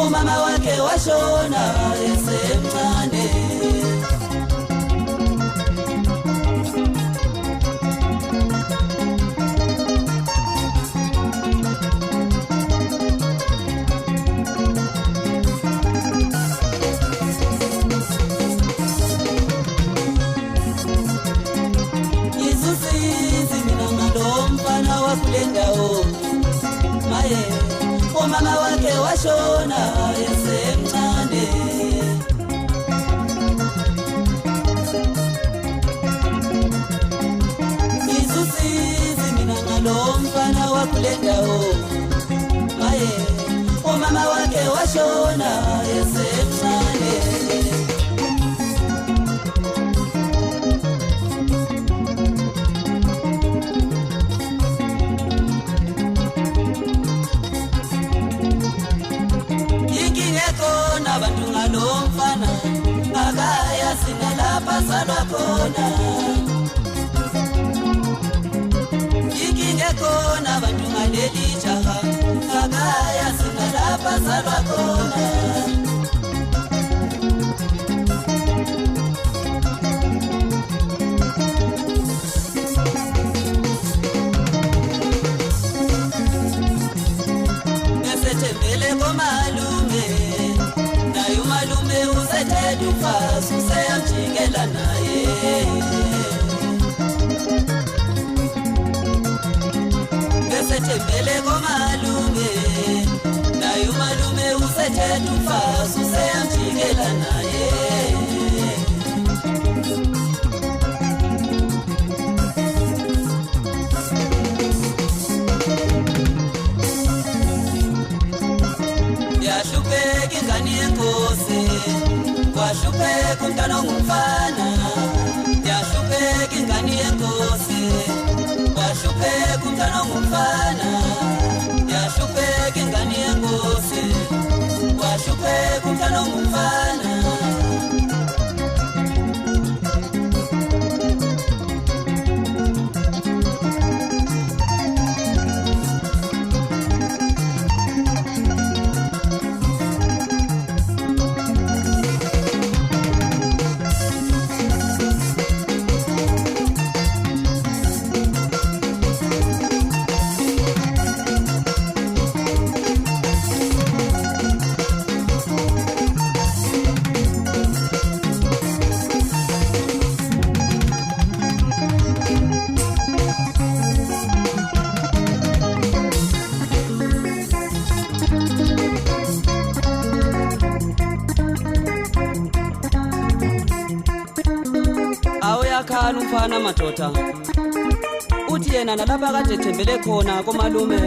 umama wake washona esemncane. Wakulendao maye umama wake washona esemncane. Izusizi mina ngalo mfana wakulendao maye umama wake washona esemncane. Mfana akaya sinalapha salwakhona, ikingekhona abantu ngaleli jaha akaya sinalapha salwakhona. Nesethembele komalume umalume usethethe ufazi useyamjikela naye. Besethembele komalume naye umalume usethethe ufazi useyamjikela naye. Yahlupheka ingane yenkosi, kwahlupheka umntwana ongumfana. Yahlupheka ingane yenkosi, kwahlupheka umntwana ongumfana. Yahlupheka ingane yenkosi, kwahlupheka umntwana ongumfana. Awuyakhala umfana madoda uthi yena nalapha kade ethembele khona komalume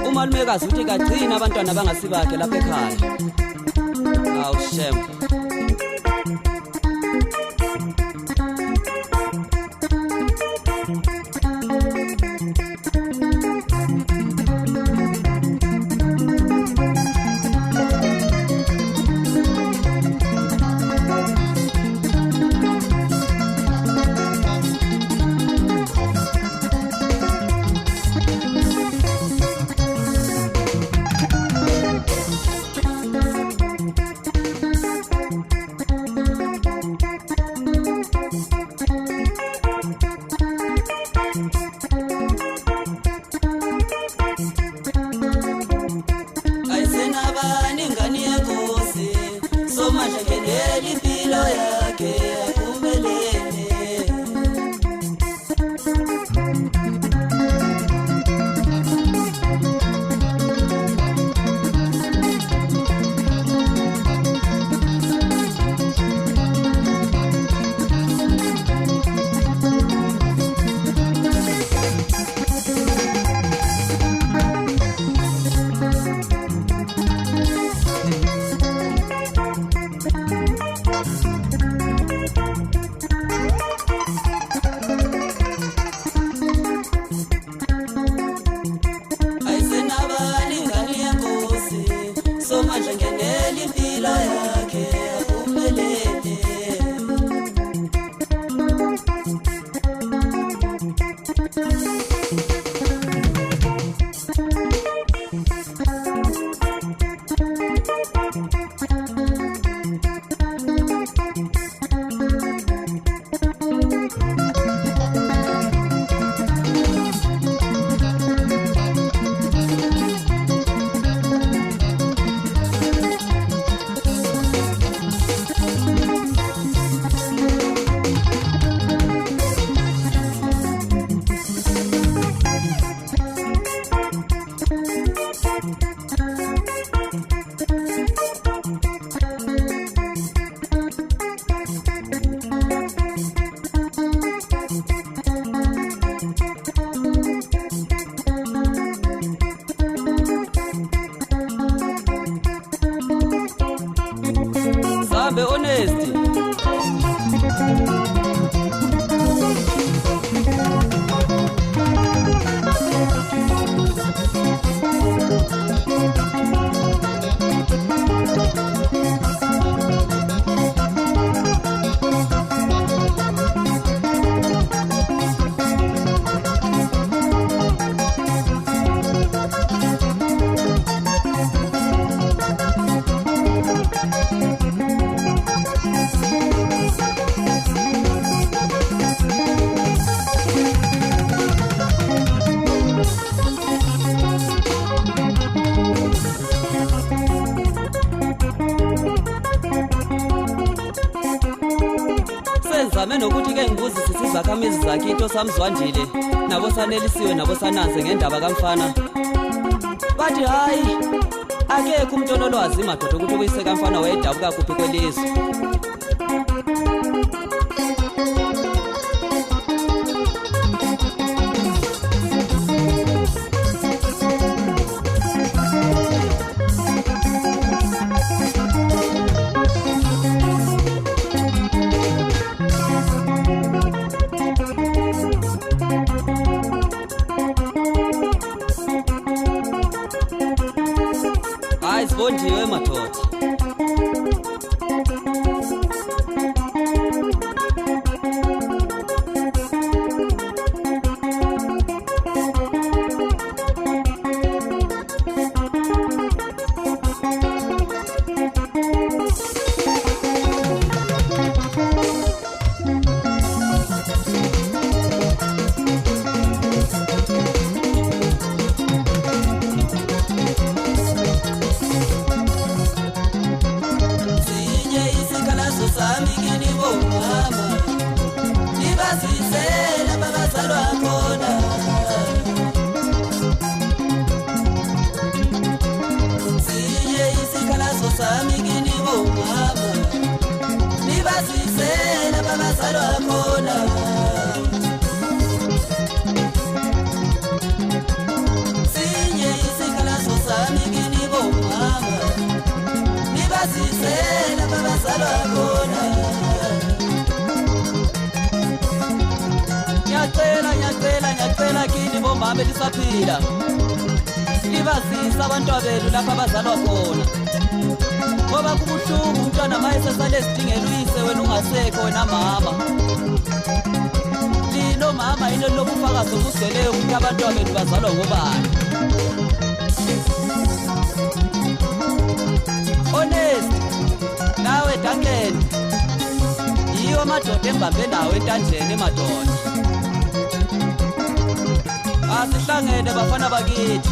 umalumekazi uthi kagcina abantwana bangasibakhe lapha ekhaya. Awu shem. Sambe Honesty. Senzame nokuthi ke ngibuzise sizakhamizi zakitho samzwandile nabo sanelisiwe nabo sananze ngendaba kamfana. Bathi hayi akekho umuntu onolwazi madoda ukuthi uyise kamfana wayedabuka kuphi kwelizwe. Hayi sibondiwe madoda. Ngiyacela kini bomama elisaphila libazisa abantu abenu lapha abazalwa khona, ngoba kubuhlungu umntwana mayesesale esidingela uyise wena ungasekho wena mama. Lino mama yini lokufakazi obusweleyo ukuthi abantu abenu bazalwa ngobani. Honest nawe Duncan yiwo madoda embambe nawe entanjeni madoda. Asihlangene bafana bakithi